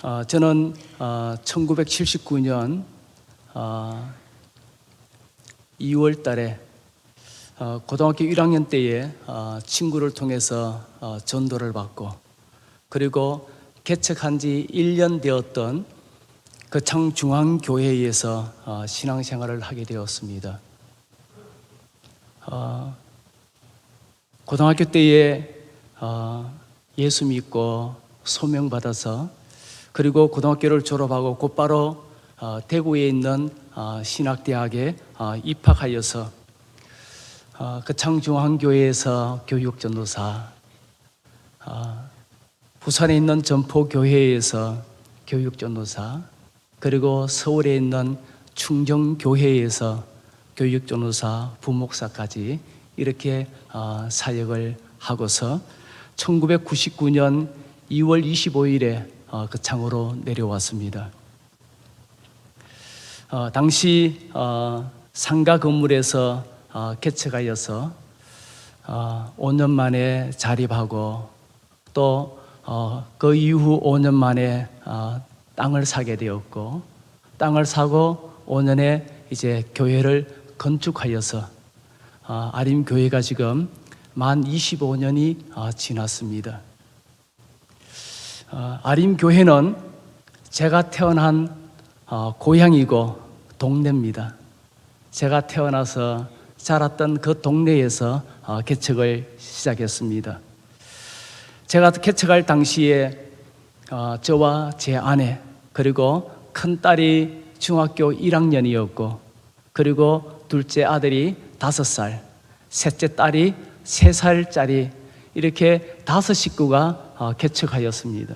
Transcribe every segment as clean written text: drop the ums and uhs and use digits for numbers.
저는 1979년 2월 달에 고등학교 1학년 때에 친구를 통해서 전도를 받고, 그리고 개척한 지 1년 되었던 그 창중앙교회에서 신앙생활을 하게 되었습니다. 고등학교 때에 예수 믿고 소명받아서, 그리고 고등학교를 졸업하고 곧바로 대구에 있는 신학대학에 입학하여서 그 창중앙교회에서 교육전도사, 부산에 있는 전포교회에서 교육전도사, 그리고 서울에 있는 충정교회에서 교육전도사, 부목사까지 이렇게 사역을 하고서 1999년 2월 25일에 그 창으로 내려왔습니다. 당시 상가 건물에서 개척하여서 5년 만에 자립하고, 또 그 이후 5년 만에 땅을 사게 되었고, 땅을 사고 5년에 이제 교회를 건축하여서 아림교회가 지금 만 25년이 지났습니다. 아림교회는 제가 태어난 고향이고 동네입니다. 제가 태어나서 자랐던 그 동네에서 개척을 시작했습니다. 제가 개척할 당시에 저와 제 아내, 그리고 큰딸이 중학교 1학년이었고, 그리고 둘째 아들이 5살, 셋째 딸이 3살짜리, 이렇게 5 식구가 개척하였습니다.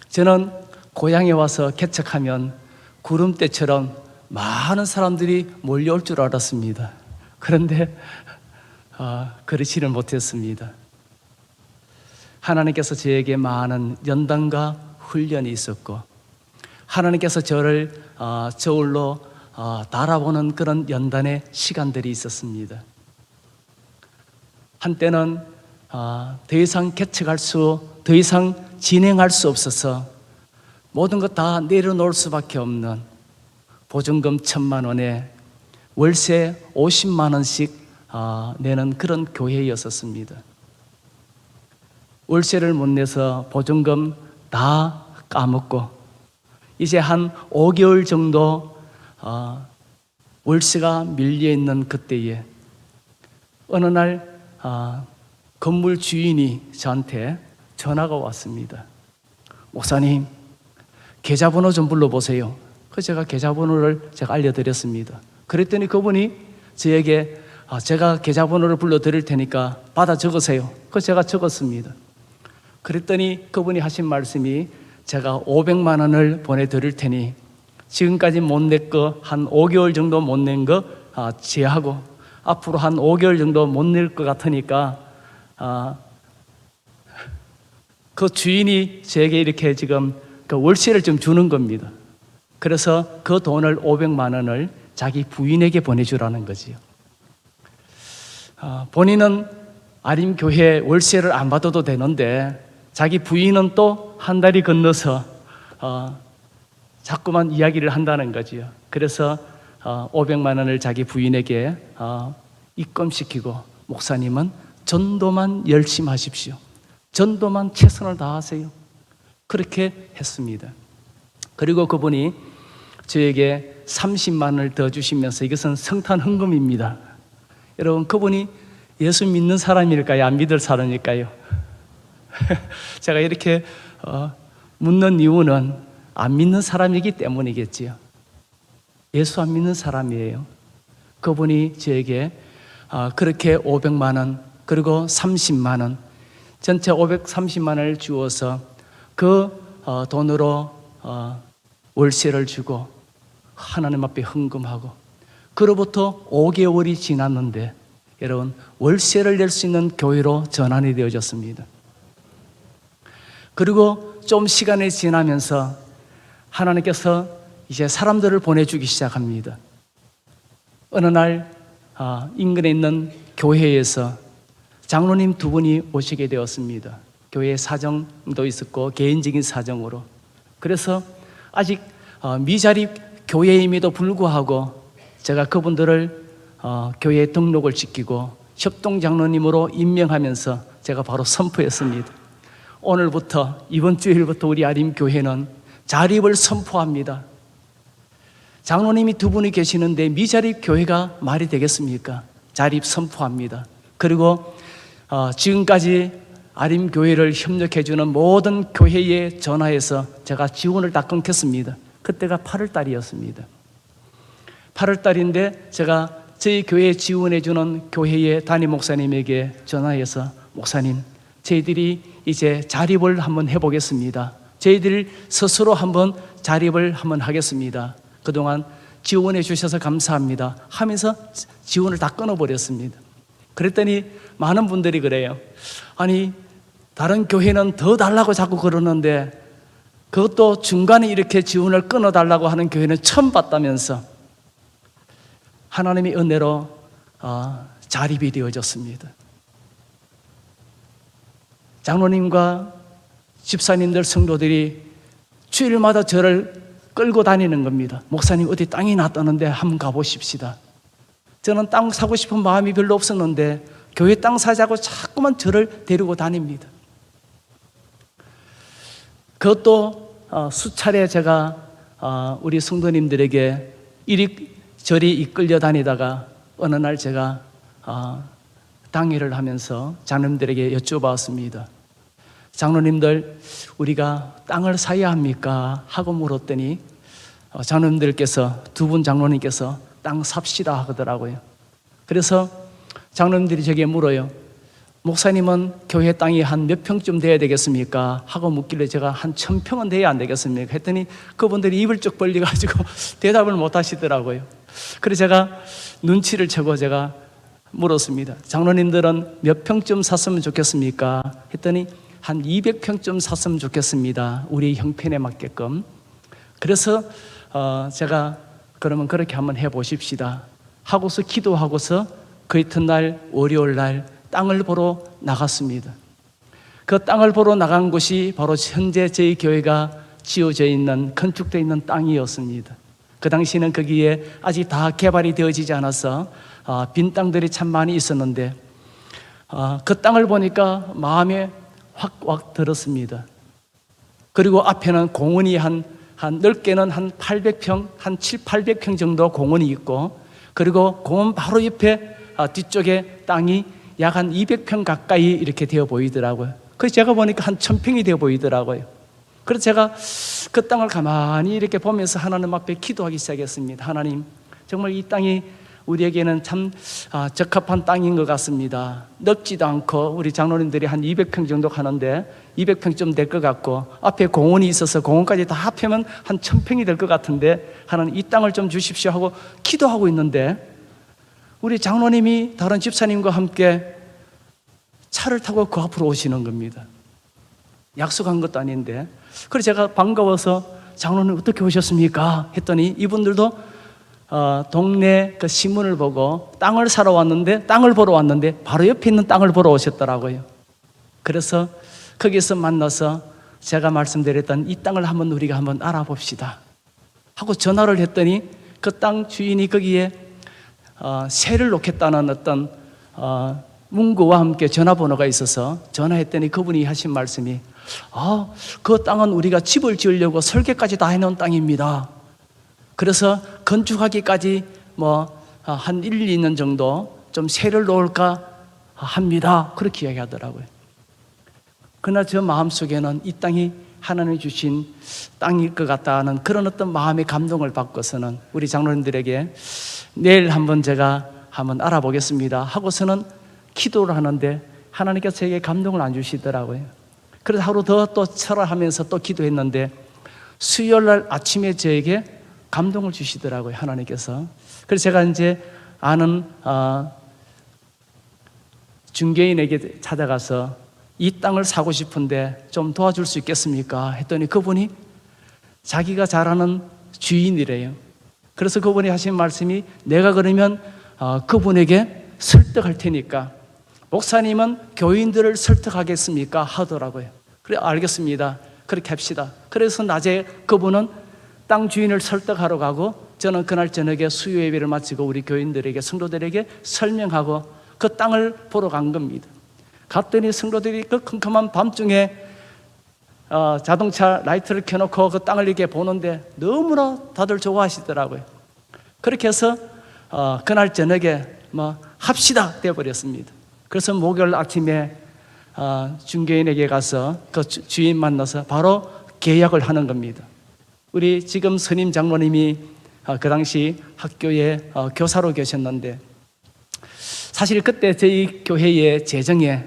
저는 고향에 와서 개척하면 구름대처럼 많은 사람들이 몰려올 줄 알았습니다. 그런데 그렇지는 못했습니다. 하나님께서 저에게 많은 연단과 훈련이 있었고, 하나님께서 저를 저울로 달아보는 그런 연단의 시간들이 있었습니다. 한때는 더 이상 더 이상 진행할 수 없어서 모든 것 다 내려놓을 수밖에 없는 보증금 1,000만 원에 월세 50만 원씩 내는 그런 교회였었습니다. 월세를 못 내서 보증금 다 까먹고, 이제 한 5개월 정도 월세가 밀려있는 그때에 어느 날 건물 주인이 저한테 전화가 왔습니다. 목사님, 계좌번호 좀 불러보세요. 그래서 제가 계좌번호를 알려드렸습니다. 그랬더니 그분이 저에게 제가 계좌번호를 불러드릴 테니까 받아 적으세요. 그래서 제가 적었습니다. 그랬더니 그분이 하신 말씀이, 제가 500만 원을 보내드릴 테니 지금까지 못 낸 거 한 5개월 정도 못 낸 거 제하고, 앞으로 한 5개월 정도 못 낼 것 같으니까 그 주인이 저에게 이렇게 지금 그 월세를 좀 주는 겁니다. 그래서 그 돈을 500만 원을 자기 부인에게 보내주라는 거지요. 본인은 아림교회 월세를 안 받아도 되는데 자기 부인은 또 한 달이 건너서 자꾸만 이야기를 한다는 거지요. 그래서 500만 원을 자기 부인에게 입금시키고, 목사님은 전도만 열심히 하십시오. 전도만 최선을 다하세요. 그렇게 했습니다. 그리고 그분이 저에게 30만 원을 더 주시면서, 이것은 성탄 헌금입니다. 여러분, 그분이 예수 믿는 사람일까요? 안 믿을 사람일까요? 제가 이렇게 묻는 이유는 안 믿는 사람이기 때문이겠지요. 예수 안 믿는 사람이에요. 그분이 저에게 그렇게 500만 원, 그리고 30만 원, 전체 530만 원을 주어서 그 돈으로 월세를 주고 하나님 앞에 헌금하고, 그로부터 5개월이 지났는데 여러분, 월세를 낼 수 있는 교회로 전환이 되어졌습니다. 그리고 좀 시간이 지나면서 하나님께서 이제 사람들을 보내주기 시작합니다. 어느 날 인근에 있는 교회에서 장로님 2분이 오시게 되었습니다. 교회 사정도 있었고 개인적인 사정으로. 그래서 아직 미자립 교회임에도 불구하고 제가 그분들을 교회 등록을 지키고 협동장로님으로 임명하면서 제가 바로 선포했습니다. 오늘부터, 이번 주일부터 우리 아림교회는 자립을 선포합니다. 장로님이 두 분이 계시는데 미자립 교회가 말이 되겠습니까? 자립 선포합니다. 그리고 지금까지 아림교회를 협력해주는 모든 교회에 전화해서 제가 지원을 다 끊겠습니다. 그때가 8월 달이었습니다. 8월 달인데 제가 저희 교회에 지원해주는 교회의 담임 목사님에게 전화해서 목사님, 저희들이 이제 자립을 한번 해보겠습니다. 저희들 스스로 한번 자립을 한번 하겠습니다. 그동안 지원해 주셔서 감사합니다 하면서 지원을 다 끊어버렸습니다. 그랬더니 많은 분들이 그래요. 아니, 다른 교회는 더 달라고 자꾸 그러는데 그것도 중간에 이렇게 지원을 끊어달라고 하는 교회는 처음 봤다면서 하나님의 은혜로 자립이 되어졌습니다. 장로님과 집사님들, 성도들이 주일마다 저를 끌고 다니는 겁니다. 목사님, 어디 땅이 났다는데 한번 가보십시다. 저는 땅 사고 싶은 마음이 별로 없었는데 교회 땅 사자고 자꾸만 저를 데리고 다닙니다. 그것도 수차례 제가 우리 성도님들에게 이리저리 이끌려 다니다가 어느 날 제가 당회를 하면서 장로님들에게 여쭤봤습니다. 장로님들, 우리가 땅을 사야 합니까? 하고 물었더니 장로님들께서, 두 분 장로님께서 땅 삽시다 하더라고요. 그래서 장로님들이 저에게 물어요. 목사님은 교회 땅이 한 몇 평쯤 돼야 되겠습니까? 하고 묻길래 제가 한 1000평은 돼야 안 되겠습니까? 했더니 그분들이 입을 쭉 벌려가지고 대답을 못 하시더라고요. 그래서 제가 눈치를 채고 제가 물었습니다. 장로님들은 몇 평쯤 샀으면 좋겠습니까? 했더니 한 200평쯤 샀으면 좋겠습니다. 우리 형편에 맞게끔. 그래서 제가 그러면 그렇게 한번 해보십시다 하고서 기도하고서 그 이튿날 월요일 날 땅을 보러 나갔습니다. 그 땅을 보러 나간 곳이 바로 현재 저희 교회가 지어져 있는, 건축되어 있는 땅이었습니다. 그 당시에는 거기에 아직 다 개발이 되어지지 않아서 빈 땅들이 참 많이 있었는데 그 땅을 보니까 마음에 확 들었습니다. 그리고 앞에는 공원이 한 넓게는 한 800평, 한 800평 정도 공원이 있고, 그리고 공원 바로 옆에 뒤쪽에 땅이 약 한 200평 가까이 이렇게 되어 보이더라고요. 그래서 제가 보니까 한 1000평이 되어 보이더라고요. 그래서 제가 그 땅을 가만히 이렇게 보면서 하나님 앞에 기도하기 시작했습니다. 하나님, 정말 이 땅이 우리에게는 참 적합한 땅인 것 같습니다. 넓지도 않고 우리 장로님들이 한 200평 정도 가는데 200평쯤 될 것 같고, 앞에 공원이 있어서 공원까지 다 합하면 한 1000평이 될 것 같은데 하나님, 이 땅을 좀 주십시오 하고 기도하고 있는데 우리 장로님이 다른 집사님과 함께 차를 타고 그 앞으로 오시는 겁니다. 약속한 것도 아닌데. 그래서 제가 반가워서 장로님 어떻게 오셨습니까? 했더니 이분들도 동네 그 신문을 보고 땅을 사러 왔는데, 땅을 보러 왔는데 바로 옆에 있는 땅을 보러 오셨더라고요. 그래서 거기서 만나서 제가 말씀드렸던 이 땅을 한번 우리가 한번 알아봅시다 하고 전화를 했더니 그 땅 주인이 거기에 세를 놓겠다는 어떤 문구와 함께 전화번호가 있어서 전화했더니 그분이 하신 말씀이 그 땅은 우리가 집을 지으려고 설계까지 다 해놓은 땅입니다. 그래서 건축하기까지 한 1, 2년 정도 좀 세를 놓을까 합니다. 그렇게 이야기하더라고요. 그러나 저 마음속에는 이 땅이 하나님이 주신 땅일 것 같다는 그런 어떤 마음의 감동을 받고서는 우리 장로님들에게 내일 한번 제가 한번 알아보겠습니다 하고서는 기도를 하는데 하나님께서 제게 감동을 안 주시더라고요. 그래서 하루 더 또 철학하면서 또 기도했는데 수요일 날 아침에 저에게 감동을 주시더라고요, 하나님께서. 그래서 제가 이제 아는 중개인에게 찾아가서 이 땅을 사고 싶은데 좀 도와줄 수 있겠습니까? 했더니 그분이 자기가 잘 아는 주인이래요. 그래서 그분이 하신 말씀이, 내가 그러면 그분에게 설득할 테니까 목사님은 교인들을 설득하겠습니까? 하더라고요. 그래, 알겠습니다. 그렇게 합시다. 그래서 낮에 그분은 땅 주인을 설득하러 가고, 저는 그날 저녁에 수요 예배를 마치고 우리 교인들에게, 성도들에게 설명하고 그 땅을 보러 간 겁니다. 갔더니 성도들이 그 컴컴한 밤중에 자동차 라이트를 켜놓고 그 땅을 이렇게 보는데 너무나 다들 좋아하시더라고요. 그렇게 해서 그날 저녁에 합시다 되어버렸습니다. 그래서 목요일 아침에 중개인에게 가서 그 주인 만나서 바로 계약을 하는 겁니다. 우리 지금 선임 장로님이 그 당시 학교에 교사로 계셨는데, 사실 그때 저희 교회의 재정에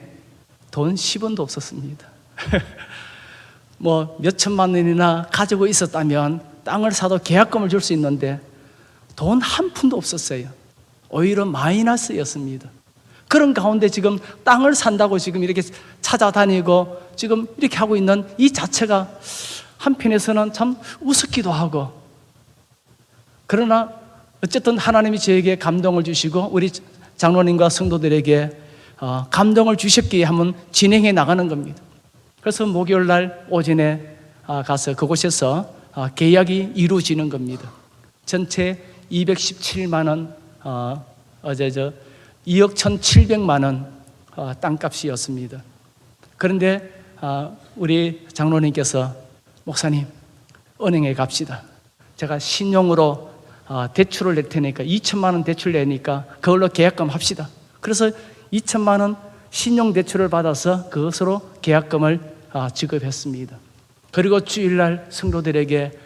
돈 10원도 없었습니다. 몇 천만 원이나 가지고 있었다면 땅을 사도 계약금을 줄 수 있는데 돈 한 푼도 없었어요. 오히려 마이너스였습니다. 그런 가운데 지금 땅을 산다고 지금 이렇게 찾아다니고 지금 이렇게 하고 있는 이 자체가 한편에서는 참 우습기도 하고, 그러나 어쨌든 하나님이 저에게 감동을 주시고 우리 장로님과 성도들에게 감동을 주셨기에 한번 진행해 나가는 겁니다. 그래서 목요일 날 오전에 가서 그곳에서 계약이 이루어지는 겁니다. 전체 217만 원, 어제 2억 1,700만 원 땅값이었습니다. 그런데 우리 장로님께서, 목사님 은행에 갑시다. 제가 신용으로 대출을 낼 테니까 2천만 원 대출 내니까 그걸로 계약금 합시다. 그래서 2천만 원 신용 대출을 받아서 그것으로 계약금을 지급했습니다. 그리고 주일날 성도들에게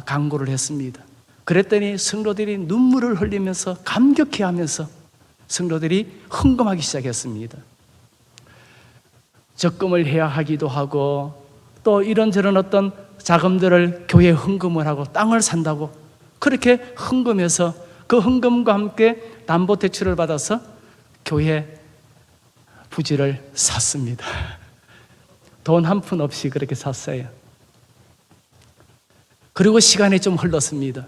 강구를 했습니다. 그랬더니 성도들이 눈물을 흘리면서 감격해하면서 성도들이 헌금하기 시작했습니다. 적금을 해야 하기도 하고, 또 이런저런 어떤 자금들을 교회에 헌금을 하고 땅을 산다고 그렇게 헌금해서 그 헌금과 함께 담보대출을 받아서 교회 부지를 샀습니다. 돈 한 푼 없이 그렇게 샀어요. 그리고 시간이 좀 흘렀습니다.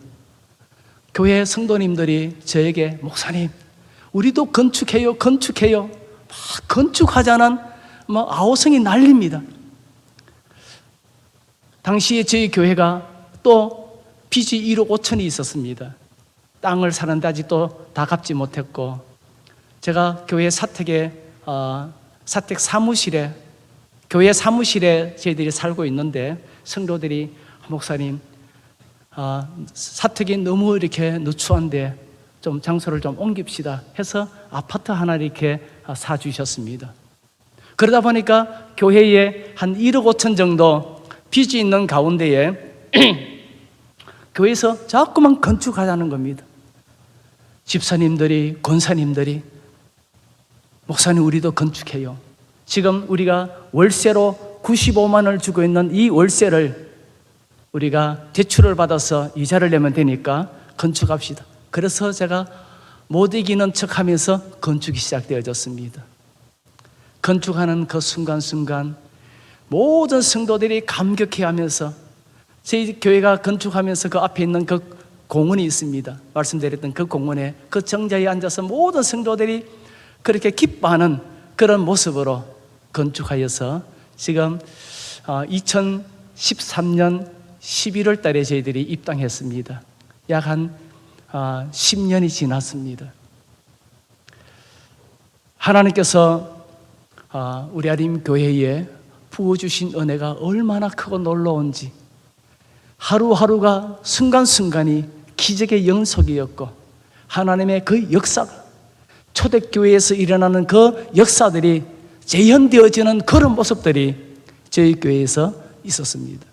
교회 성도님들이 저에게, 목사님 우리도 건축해요 막 건축하자는 아우성이 날립니다. 당시에 저희 교회가 또 빚이 1억 5천이 있었습니다. 땅을 사는데 아직도 다 갚지 못했고, 제가 교회 사택 사무실에, 교회 사무실에 저희들이 살고 있는데 성도들이, 목사님 사택이 너무 이렇게 누추한데 좀 장소를 좀 옮깁시다 해서 아파트 하나 이렇게 사주셨습니다. 그러다 보니까 교회에 한 1억 5천 정도 빚이 있는 가운데에 교회에서 자꾸만 건축하자는 겁니다. 집사님들이, 권사님들이, 목사님 우리도 건축해요. 지금 우리가 월세로 95만 원을 주고 있는 이 월세를 우리가 대출을 받아서 이자를 내면 되니까 건축합시다. 그래서 제가 못 이기는 척하면서 건축이 시작되어졌습니다. 건축하는 그 순간순간 모든 성도들이 감격해하면서, 저희 교회가 건축하면서 그 앞에 있는 그 공원이 있습니다. 말씀드렸던 그 공원에, 그 정자에 앉아서 모든 성도들이 그렇게 기뻐하는 그런 모습으로 건축하여서 지금 2013년 11월 달에 저희들이 입당했습니다. 약 한 10년이 지났습니다. 하나님께서 우리 아림 교회에 부어주신 은혜가 얼마나 크고 놀라운지, 하루하루가 순간순간이 기적의 연속이었고, 하나님의 그 역사, 초대교회에서 일어나는 그 역사들이 재현되어지는 그런 모습들이 저희 교회에서 있었습니다.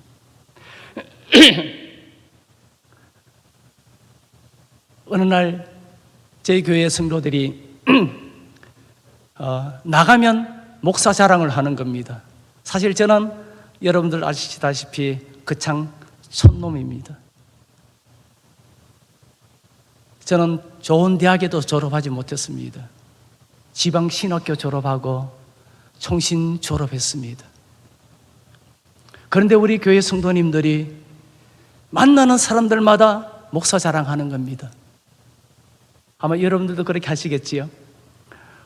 어느 날 저희 교회 성도들이 나가면 목사 자랑을 하는 겁니다. 사실 저는 여러분들 아시다시피 거창 촌놈입니다. 저는 좋은 대학에도 졸업하지 못했습니다. 지방 신학교 졸업하고 총신 졸업했습니다. 그런데 우리 교회 성도님들이 만나는 사람들마다 목사 자랑하는 겁니다. 아마 여러분들도 그렇게 하시겠지요.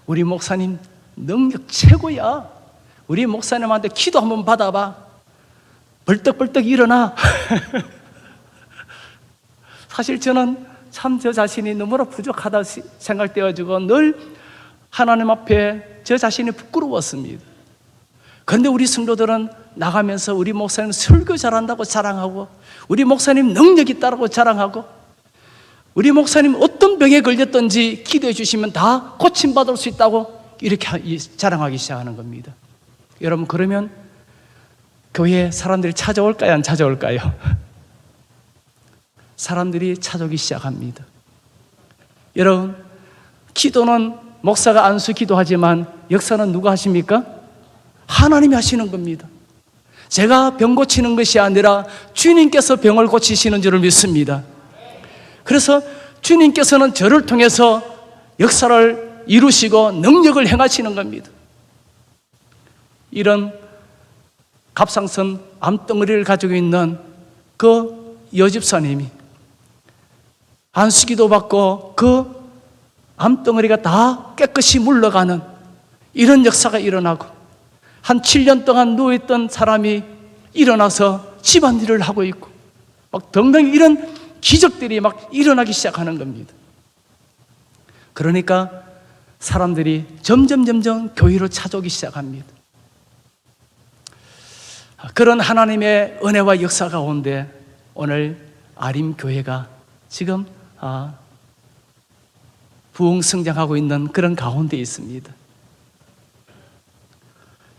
우리 목사님 능력 최고야. 우리 목사님한테 기도 한번 받아봐. 벌떡벌떡 일어나. 사실 저는 참 저 자신이 너무나 부족하다 생각되어지고 늘 하나님 앞에 저 자신이 부끄러웠습니다. 그런데 우리 성도들은 나가면서 우리 목사님 설교 잘한다고 자랑하고, 우리 목사님 능력 있다고 자랑하고, 우리 목사님 어떤 병에 걸렸든지 기도해 주시면 다 고침받을 수 있다고 이렇게 자랑하기 시작하는 겁니다. 여러분, 그러면 교회에 사람들이 찾아올까요? 안 찾아올까요? 사람들이 찾아오기 시작합니다. 여러분, 기도는 목사가 안수 기도하지만 역사는 누가 하십니까? 하나님이 하시는 겁니다. 제가 병 고치는 것이 아니라 주님께서 병을 고치시는 줄을 믿습니다. 그래서 주님께서는 저를 통해서 역사를 이루시고 능력을 행하시는 겁니다. 이런 갑상선 암덩어리를 가지고 있는 그 여집사님이 안수기도 받고 그 암덩어리가 다 깨끗이 물러가는 이런 역사가 일어나고, 한 7년 동안 누워있던 사람이 일어나서 집안일을 하고 있고, 막 등등 이런 기적들이 막 일어나기 시작하는 겁니다. 그러니까 사람들이 점점 교회로 찾아오기 시작합니다. 그런 하나님의 은혜와 역사 가운데 오늘 아림교회가 지금 부흥성장하고 있는 그런 가운데 있습니다.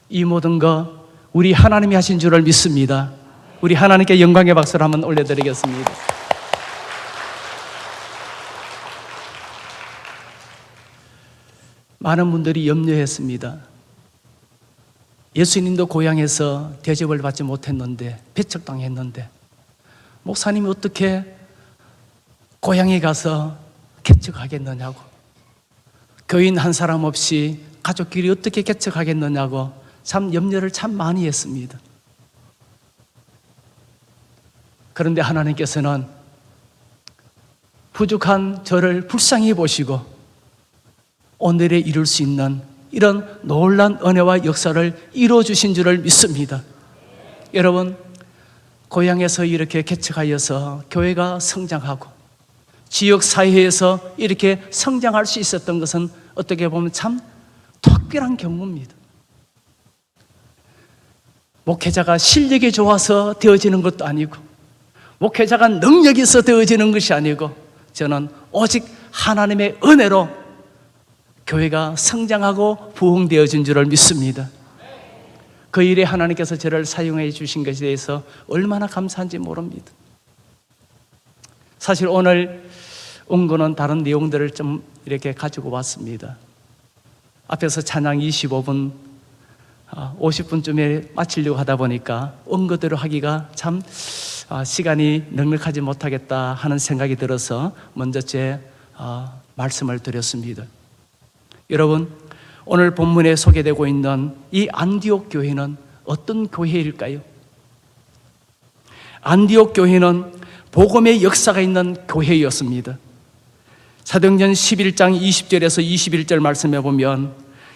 이 모든 거 우리 하나님이 하신 줄을 믿습니다. 우리 하나님께 영광의 박수를 한번 올려드리겠습니다. 많은 분들이 염려했습니다. 예수님도 고향에서 대접을 받지 못했는데, 배척당했는데 목사님이 어떻게 고향에 가서 개척하겠느냐고, 교인 한 사람 없이 가족끼리 어떻게 개척하겠느냐고 참 염려를 참 많이 했습니다. 그런데 하나님께서는 부족한 저를 불쌍히 보시고 오늘에 이룰 수 있는 이런 놀라운 은혜와 역사를 이루어주신 줄을 믿습니다. 여러분, 고향에서 이렇게 개척하여서 교회가 성장하고 지역사회에서 이렇게 성장할 수 있었던 것은 어떻게 보면 참 특별한 경우입니다. 목회자가 실력이 좋아서 되어지는 것도 아니고, 목회자가 능력이 있어 되어지는 것이 아니고, 저는 오직 하나님의 은혜로 교회가 성장하고 부흥되어진 줄을 믿습니다. 그 일에 하나님께서 저를 사용해 주신 것에 대해서 얼마나 감사한지 모릅니다. 사실 오늘 온 거는 다른 내용들을 좀 이렇게 가지고 왔습니다. 앞에서 찬양 25분, 50분쯤에 마치려고 하다 보니까 온 것대로 하기가 참 시간이 넉넉하지 못하겠다 하는 생각이 들어서 먼저 제 말씀을 드렸습니다. 여러분, 오늘 본문에 소개되고 있는 이 안디옥 교회는 어떤 교회일까요? 안디옥 교회는 복음의 역사가 있는 교회였습니다. 사도행전 11장 20절에서 21절 말씀해 보면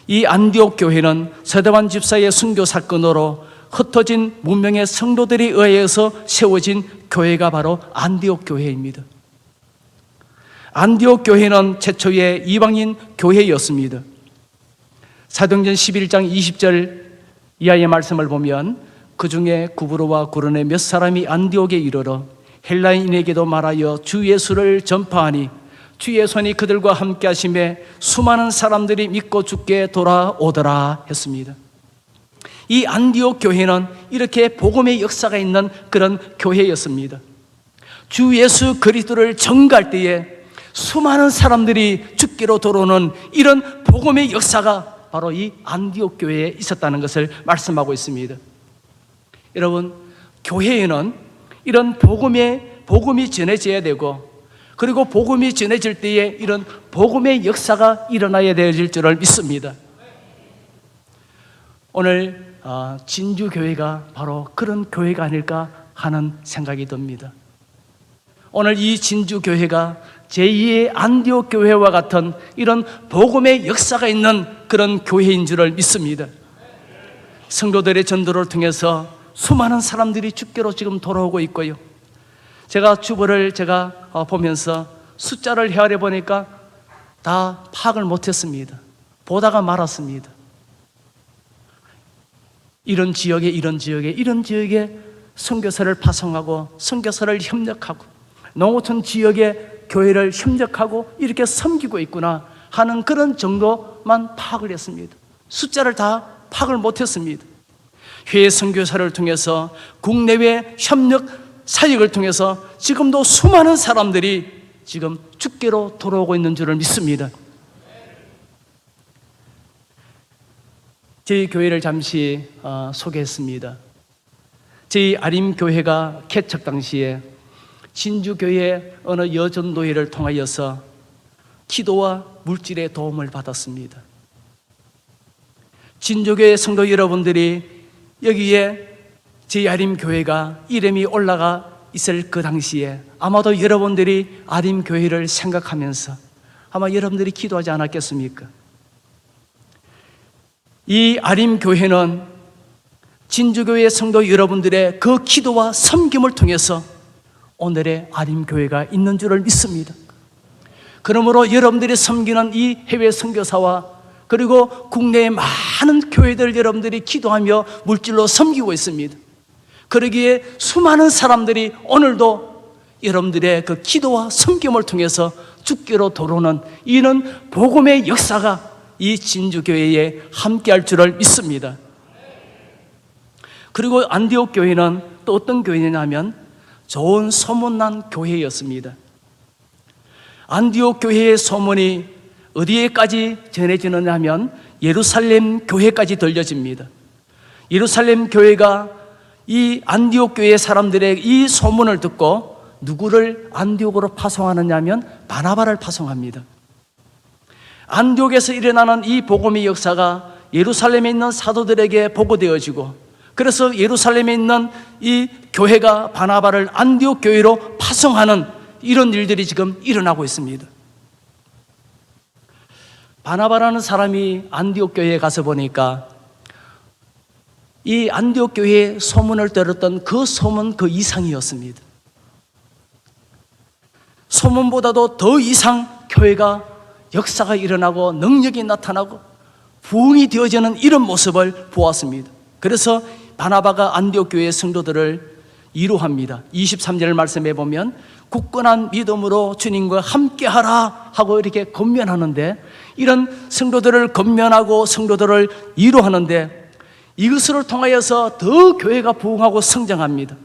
이 안디옥 교회는 서대환 집사의 순교 사건으로 흩어진 문명의 성도들에 의해서 세워진 교회가 바로 안디옥 교회입니다. 안디옥 교회는 최초의 이방인 교회였습니다. 사도행전 11장 20절 이하의 말씀을 보면 그 중에 구브로와 구르네 몇 사람이 안디옥에 이르러 헬라인에게도 말하여 주 예수를 전파하니 주의 손이 그들과 함께 하심에 수많은 사람들이 믿고 주께 돌아오더라 했습니다. 이 안디옥 교회는 이렇게 복음의 역사가 있는 그런 교회였습니다. 주 예수 그리스도를 전가할 때에 수많은 사람들이 주께로 돌아오는 이런 복음의 역사가 바로 이 안디옥 교회에 있었다는 것을 말씀하고 있습니다. 여러분, 교회에는 이런 복음이 전해져야 되고, 그리고 복음이 전해질 때에 이런 복음의 역사가 일어나야 되어질 줄을 믿습니다. 오늘 진주교회가 바로 그런 교회가 아닐까 하는 생각이 듭니다. 오늘 이 진주교회가 제2의 안디옥 교회와 같은 이런 복음의 역사가 있는 그런 교회인 줄을 믿습니다. 성도들의 전도를 통해서 수많은 사람들이 주께로 지금 돌아오고 있고요. 제가 주보를 보면서 숫자를 헤아려 보니까 다 파악을 못했습니다. 보다가 말았습니다. 이런 지역에 선교사를 파송하고 선교사를 협력하고 농어촌 지역의 교회를 협력하고 이렇게 섬기고 있구나 하는 그런 정도만 파악을 했습니다. 숫자를 다 파악을 못했습니다. 해외 선교사를 통해서 국내외 협력 사역을 통해서 지금도 수많은 사람들이 지금 주께로 돌아오고 있는 줄을 믿습니다. 저희 교회를 잠시 소개했습니다. 저희 아림교회가 개척 당시에 진주교회 어느 여전도회를 통하여서 기도와 물질의 도움을 받았습니다. 진주교회 성도 여러분들이 여기에 저희 아림교회가 이름이 올라가 있을 그 당시에 아마도 여러분들이 아림교회를 생각하면서 아마 여러분들이 기도하지 않았겠습니까? 이 아림교회는 진주교회 성도 여러분들의 그 기도와 섬김을 통해서 오늘의 아림교회가 있는 줄을 믿습니다. 그러므로 여러분들이 섬기는 이 해외 선교사와 그리고 국내의 많은 교회들 여러분들이 기도하며 물질로 섬기고 있습니다. 그러기에 수많은 사람들이 오늘도 여러분들의 그 기도와 섬김을 통해서 주께로 돌아오는 이는 복음의 역사가 이 진주교회에 함께할 줄을 믿습니다. 그리고 안디옥 교회는 또 어떤 교회냐면 좋은 소문난 교회였습니다. 안디옥 교회의 소문이 어디에까지 전해지느냐 하면 예루살렘 교회까지 들려집니다. 예루살렘 교회가 이 안디옥 교회 사람들의 이 소문을 듣고 누구를 안디옥으로 파송하느냐 하면 바나바를 파송합니다. 안디옥에서 일어나는 이 복음의 역사가 예루살렘에 있는 사도들에게 보고되어지고 그래서 예루살렘에 있는 이 교회가 바나바를 안디옥 교회로 파송하는 이런 일들이 지금 일어나고 있습니다. 바나바라는 사람이 안디옥 교회에 가서 보니까 이 안디옥 교회의 소문을 들었던 그 소문 그 이상이었습니다. 소문보다도 더 이상 교회가 역사가 일어나고 능력이 나타나고 부흥이 되어지는 이런 모습을 보았습니다. 그래서 바나바가 안디옥 교회의 성도들을 위로합니다. 23절 말씀에 보면 굳건한 믿음으로 주님과 함께하라 하고 이렇게 권면하는데 이런 성도들을 권면하고 성도들을 위로하는데 이것을 통하여서 더 교회가 부흥하고 성장합니다.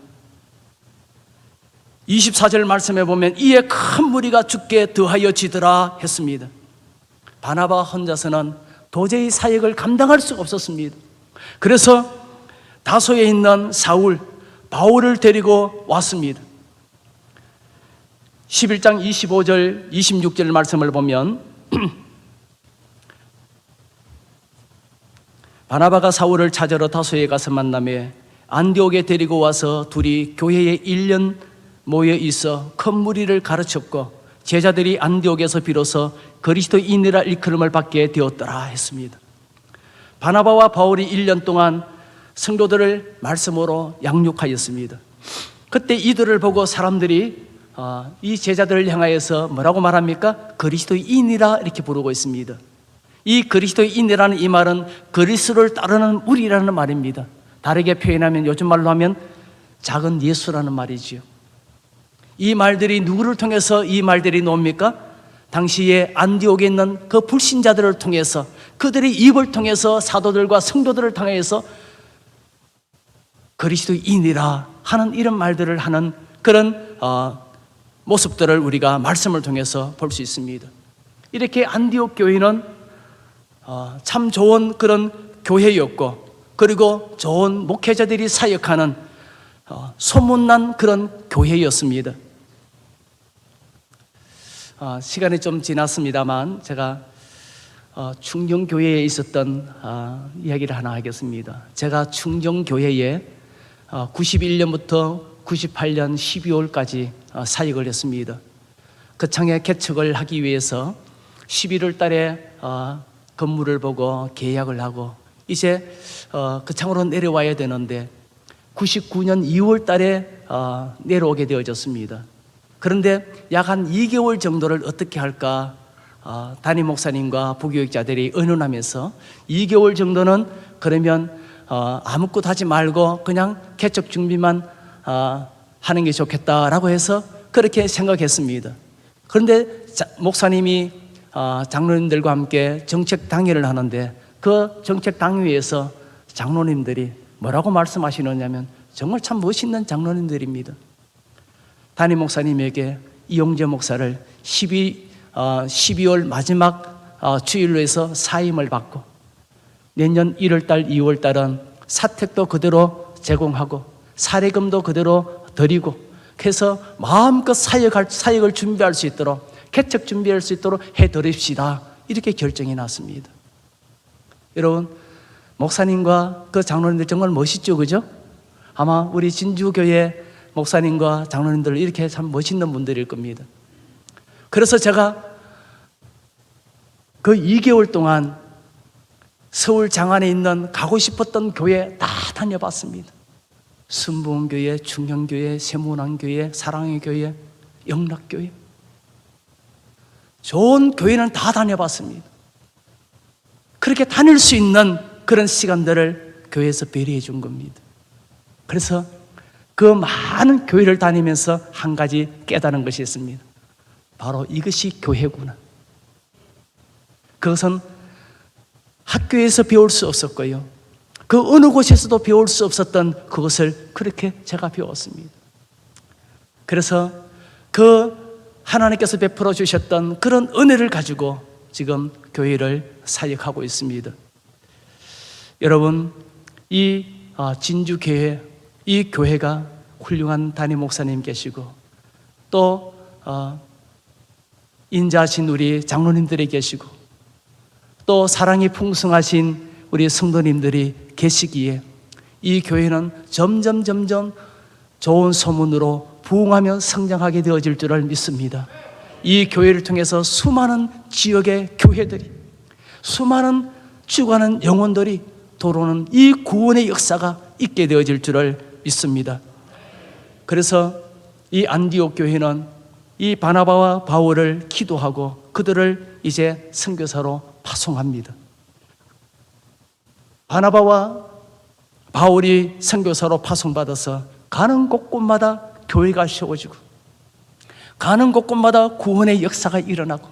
24절 말씀에 보면 이에 큰 무리가 주께 더하여지더라 했습니다. 바나바 혼자서는 도저히 사역을 감당할 수가 없었습니다. 그래서 다소에 있는 사울, 바울을 데리고 왔습니다. 11장 25절, 26절 말씀을 보면 바나바가 사울을 찾으러 다소에 가서 만나며 안디옥에 데리고 와서 둘이 교회에 1년 모여 있어 큰 무리를 가르쳤고 제자들이 안디옥에서 비로소 그리스도인이라 일컬음을 받게 되었더라 했습니다. 바나바와 바울이 1년 동안 성도들을 말씀으로 양육하였습니다. 그때 이들을 보고 사람들이 이 제자들을 향하여서 뭐라고 말합니까? 그리스도인이라 이렇게 부르고 있습니다. 이 그리스도인이라는 이 말은 그리스도를 따르는 무리라는 말입니다. 다르게 표현하면 요즘 말로 하면 작은 예수라는 말이지요. 이 말들이 누구를 통해서 이 말들이 나옵니까? 당시에 안디옥에 있는 그 불신자들을 통해서 그들의 입을 통해서 사도들과 성도들을 통해서 그리스도인이라 하는 이런 말들을 하는 그런 모습들을 우리가 말씀을 통해서 볼 수 있습니다. 이렇게 안디옥 교회는 참 좋은 그런 교회였고 그리고 좋은 목회자들이 사역하는 소문난 그런 교회였습니다. 시간이 좀 지났습니다만 제가 충정교회에 있었던 이야기를 하나 하겠습니다. 제가 충정교회에 91년부터 98년 12월까지 사역을 했습니다. 그 창에 개척을 하기 위해서 11월 달에 건물을 보고 계약을 하고 이제 그 창으로 내려와야 되는데 99년 2월 달에 내려오게 되어졌습니다. 그런데 약 한 2개월 정도를 어떻게 할까 담임 목사님과 부교육자들이 의논하면서 2개월 정도는 그러면 아무것도 하지 말고 그냥 개척 준비만 하는 게 좋겠다라고 해서 그렇게 생각했습니다. 그런데 목사님이 장로님들과 함께 정책 당회를 하는데 그 정책 당회에서 장로님들이 뭐라고 말씀하시느냐면 정말 참 멋있는 장로님들입니다. 담임 목사님에게 이용재 목사를 12월 마지막 주일로 해서 사임을 받고 내년 1월달, 2월달은 사택도 그대로 제공하고 사례금도 그대로 드리고 그래서 마음껏 사역을 준비할 수 있도록 개척 준비할 수 있도록 해드립시다. 이렇게 결정이 났습니다. 여러분, 목사님과 그 장로님들 정말 멋있죠, 그죠? 아마 우리 진주교회 목사님과 장로님들 이렇게 참 멋있는 분들일 겁니다. 그래서 제가 그 2개월 동안 서울 장안에 있는 가고 싶었던 교회 다 다녀봤습니다. 순복음교회, 중형교회, 세문안교회, 사랑의 교회, 영락교회. 좋은 교회는 다 다녀봤습니다. 그렇게 다닐 수 있는 그런 시간들을 교회에서 배려해 준 겁니다. 그래서 그 많은 교회를 다니면서 한 가지 깨달은 것이 있습니다. 바로 이것이 교회구나. 그것은 학교에서 배울 수 없었고요. 그 어느 곳에서도 배울 수 없었던 그것을 그렇게 제가 배웠습니다. 그래서 그 하나님께서 베풀어 주셨던 그런 은혜를 가지고 지금 교회를 사역하고 있습니다. 여러분, 이 진주교회, 이 교회가 훌륭한 담임 목사님 계시고 또 인자하신 우리 장로님들이 계시고 또 사랑이 풍성하신 우리 성도님들이 계시기에 이 교회는 점점 좋은 소문으로 부흥하며 성장하게 되어질 줄을 믿습니다. 이 교회를 통해서 수많은 지역의 교회들이, 수많은 죽어가는 영혼들이 도로는 이 구원의 역사가 있게 되어질 줄을 믿습니다. 그래서 이 안디옥 교회는 이 바나바와 바울을 기도하고 그들을 이제 선교사로 파송합니다. 바나바와 바울이 선교사로 파송받아서 가는 곳곳마다 교회가 세워지고 가는 곳곳마다 구원의 역사가 일어나고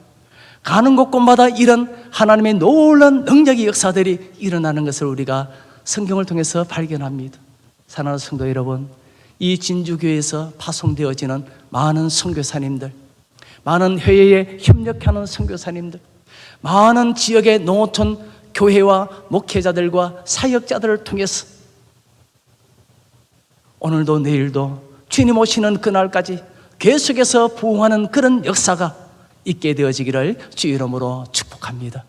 가는 곳곳마다 이런 하나님의 놀라운 능력의 역사들이 일어나는 것을 우리가 성경을 통해서 발견합니다. 사랑하는 성도 여러분, 이 진주교회에서 파송되어지는 많은 선교사님들, 많은 회의에 협력하는 선교사님들, 많은 지역의 농어촌 교회와 목회자들과 사역자들을 통해서 오늘도 내일도 주님 오시는 그날까지 계속해서 부흥하는 그런 역사가 있게 되어지기를 주 이름으로 축복합니다.